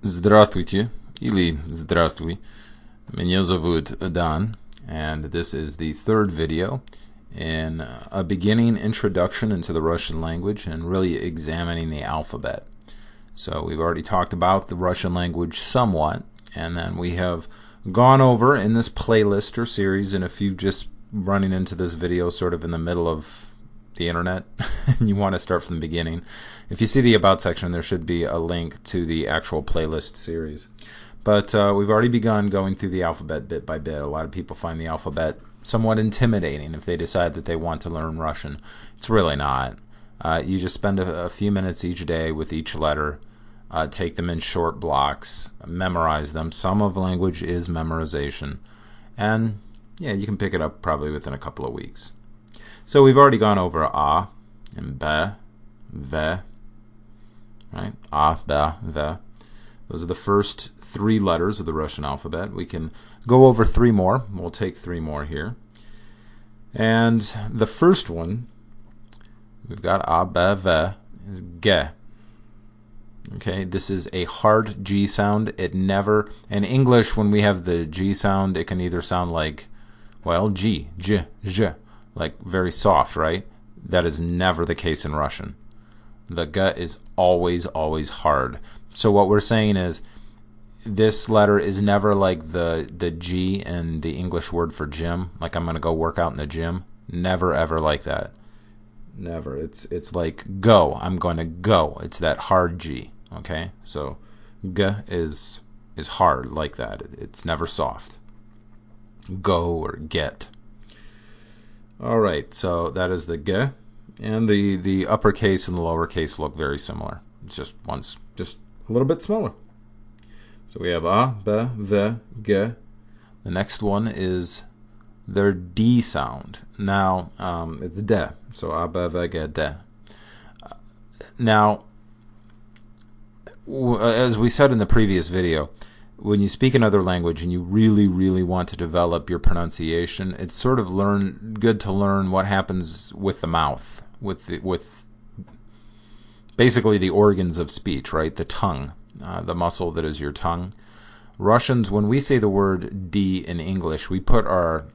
Здравствуйте, или здравствуй. Меня зовут Dan, and this is the third video in a beginning introduction into the Russian language and really examining the alphabet. So we've already talked about the Russian language somewhat, and then we have gone over in this playlist or series, and if you've just running into this video sort of in the middle of the internet and you want to start from the beginning, if you see the About section, there should be a link to the actual playlist series. But we've already begun going through the alphabet bit by bit. A lot of people find the alphabet somewhat intimidating if they decide that they want to learn Russian. It's really not. You just spend a few minutes each day with each letter, take them in short blocks, memorize them. Some of language is memorization. And yeah, you can pick it up probably within a couple of weeks. So we've already gone over a and be, ve, right? A, be, ve. Those are the first three letters of the Russian alphabet. We can go over three more. We'll take three more here. And the first one, we've got a, be, ve, is ge. Okay, this is a hard G sound. It never, in English, when we have the G sound, it can either sound like, well, G, j, zh, like very soft, right? That is never the case in Russian. The g is always, always hard. So what we're saying is this letter is never like the G in the English word for gym, like I'm going to go work out in the gym. Never, ever like that. Never. It's like go. I'm going to go. It's that hard G. Okay? So g is hard like that. It's never soft. Go or get. All right, so that is the g, and the uppercase and the lowercase look very similar. It's just a little bit smaller. So we have a, be, ve, ge. The next one is their D sound. Now it's de, so a, be, ve, ge, de. Now, as we said in the previous video, when you speak another language and you really, really want to develop your pronunciation, it's sort of good to learn what happens with the mouth, with basically the organs of speech, right? The tongue, the muscle that is your tongue. Russians, when we say the word D in English, we put our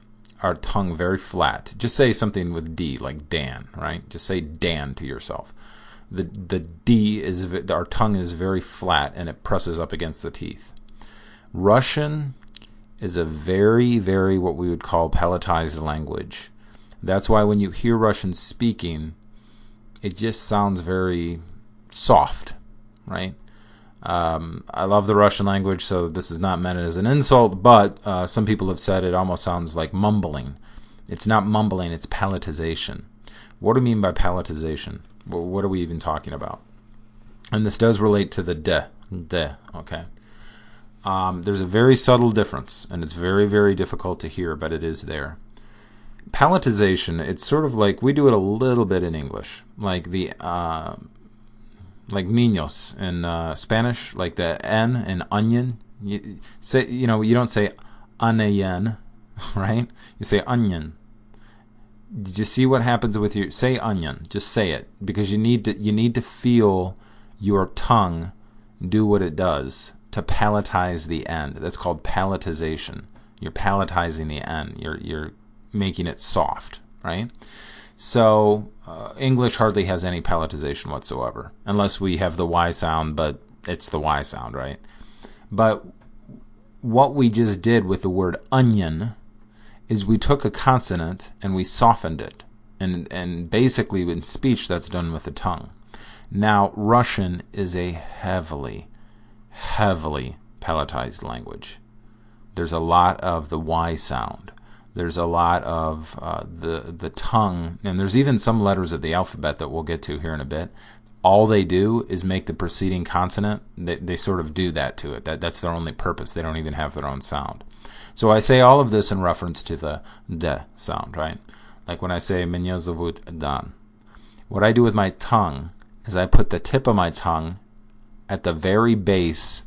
tongue very flat. Just say something with D, like Dan, right? Just say Dan to yourself. The D is, our tongue is very flat and it presses up against the teeth. Russian is a very, very what we would call palatized language. That's why when you hear Russian speaking, it just sounds very soft, right? I love the Russian language, so this is not meant as an insult, but some people have said it almost sounds like mumbling. It's not mumbling, it's palatization. What do we mean by palatization? What are we even talking about? And this does relate to the de, okay? There's a very subtle difference, and it's very, very difficult to hear, but it is there. Palatization, it's sort of like, we do it a little bit in English, like the like niños in Spanish, like the N in onion. You don't say onion, right? You say onion. Did you see what happens with your, say onion, just say it, because you need to feel your tongue do what it does to palatize the end. That's called palatization. You're palatizing the end. You're making it soft, right? So English hardly has any palatization whatsoever, unless we have the Y sound, but it's the Y sound, right? But what we just did with the word onion is we took a consonant and we softened it. And basically in speech that's done with the tongue. Now Russian is a heavily palatized language. There's a lot of the Y sound. There's a lot of the tongue, and there's even some letters of the alphabet that we'll get to here in a bit. All they do is make the preceding consonant. They sort of do that to it. That's their only purpose. They don't even have their own sound. So I say all of this in reference to the de sound, right? Like when I say Меня зовут Dan. What I do with my tongue is I put the tip of my tongue at the very base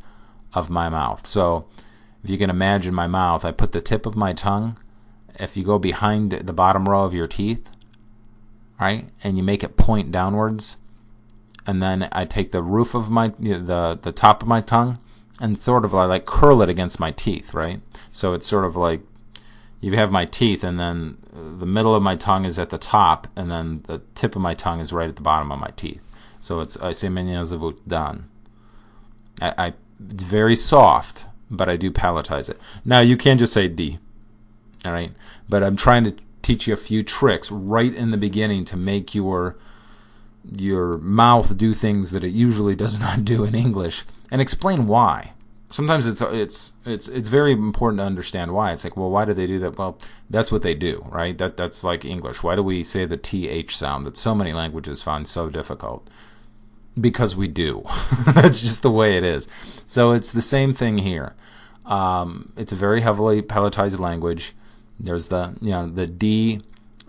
of my mouth. So if you can imagine my mouth, I put the tip of my tongue, if you go behind the bottom row of your teeth, right, and you make it point downwards, and then I take the roof of my, the top of my tongue, and sort of like curl it against my teeth, right? So it's sort of like you have my teeth, and then the middle of my tongue is at the top, and then the tip of my tongue is right at the bottom of my teeth. So I say меня зовут Dan. It's very soft, but I do palatize it. Now you can just say D, all right? But I'm trying to teach you a few tricks right in the beginning to make your mouth do things that it usually does not do in English, and explain why. Sometimes it's very important to understand why. It's like, well, why do they do that? Well, that's what they do, right? That's like English. Why do we say the TH sound that so many languages find so difficult? Because we do. That's just the way it is. So it's the same thing here. It's a very heavily palatized language. There's the D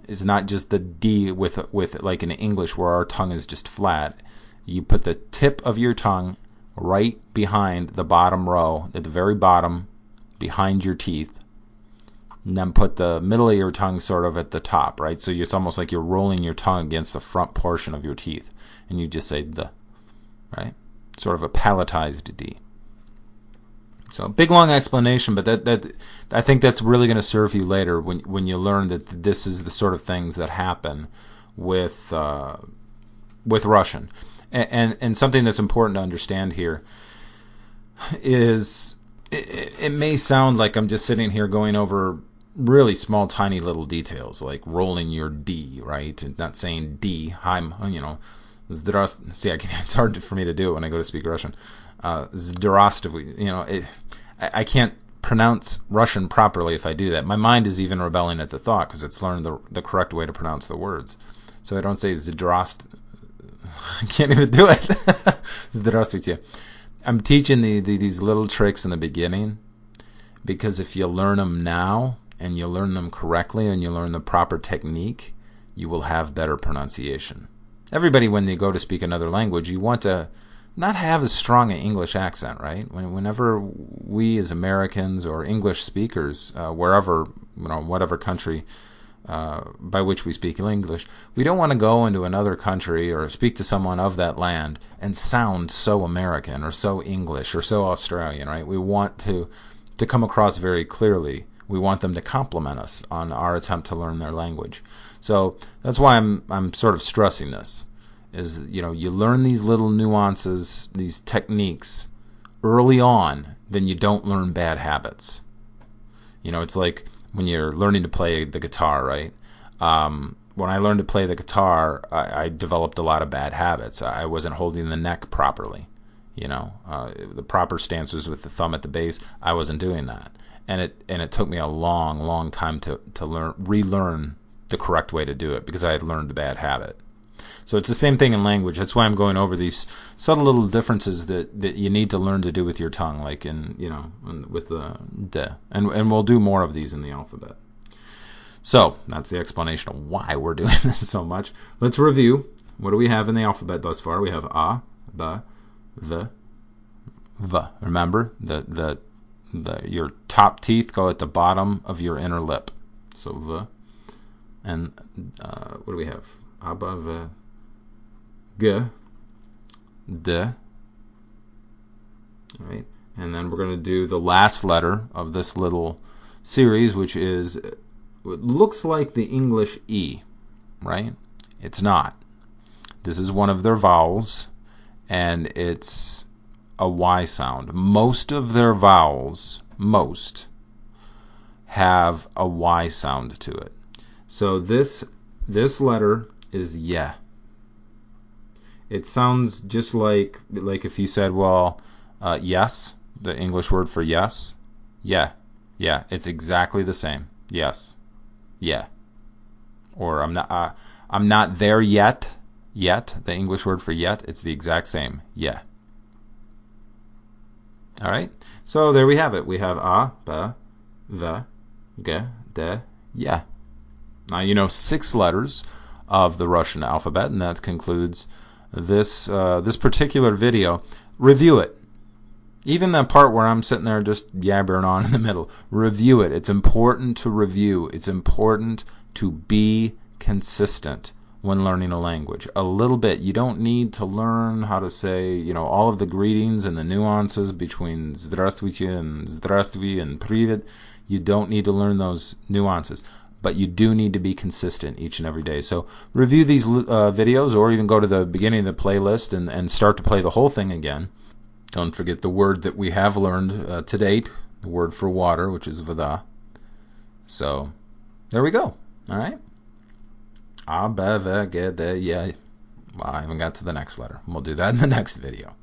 is not just the D with like in English where our tongue is just flat. You put the tip of your tongue right behind the bottom row, at the very bottom, behind your teeth, and then put the middle of your tongue sort of at the top, right? So it's almost like you're rolling your tongue against the front portion of your teeth, and you just say the, right? Sort of a palatized D. So big long explanation, but that I think that's really going to serve you later when you learn that this is the sort of things that happen with Russian. And something that's important to understand here is it may sound like I'm just sitting here going over really small, tiny little details, like rolling your D, right? And not saying D. See, it's hard for me to do it when I go to speak Russian. Zdravstvуй, I can't pronounce Russian properly if I do that. My mind is even rebelling at the thought because it's learned the correct way to pronounce the words. So I don't say zdravstvуй. I can't even do it. Здравствуйте. I'm teaching these little tricks in the beginning because if you learn them now and you learn them correctly and you learn the proper technique, you will have better pronunciation. Everybody, when they go to speak another language, you want to not have as strong an English accent, right? Whenever we as Americans or English speakers, wherever, whatever country by which we speak English, we don't want to go into another country or speak to someone of that land and sound so American or so English or so Australian, right? We want to come across very clearly. We want them to compliment us on our attempt to learn their language. So that's why I'm sort of stressing this, is you learn these little nuances, these techniques early on, then you don't learn bad habits. It's like when you're learning to play the guitar, right? When I learned to play the guitar, I developed a lot of bad habits. I wasn't holding the neck properly. The proper stance was with the thumb at the bass. I wasn't doing that, and it took me a long, long time to relearn the correct way to do it because I had learned a bad habit. So it's the same thing in language. That's why I'm going over these subtle little differences that you need to learn to do with your tongue, like with the de. And we'll do more of these in the alphabet. So that's the explanation of why we're doing this so much. Let's review. What do we have in the alphabet thus far? We have A, B, V, V. Remember, your top teeth go at the bottom of your inner lip. So V. And what do we have? A, B, V, G, D. All right, and then we're going to do the last letter of this little series, which is, it looks like the English E, right? It's not. This is one of their vowels, and it's a Y sound. Most of their vowels, have a Y sound to it. So this letter is yeah. It sounds just like if you said, yes, the English word for yes, yeah, it's exactly the same. Yes, yeah. Or I'm not there yet. The English word for yet, it's the exact same. Yeah. All right. So there we have it. We have A, B, V, G, D, yeah. Now you know 6 letters of the Russian alphabet, and that concludes this particular video. Review it. Even that part where I'm sitting there just yabbering on in the middle, review it. It's important to review. It's important to be consistent. when learning a language. A little bit. You don't need to learn how to say, all of the greetings and the nuances between здравствуйте and здравствуй and привет. You don't need to learn those nuances. But you do need to be consistent each and every day. So review these videos, or even go to the beginning of the playlist and start to play the whole thing again. Don't forget the word that we have learned to date, the word for water, which is voda. So there we go. All right. Well, I haven't got to the next letter. We'll do that in the next video.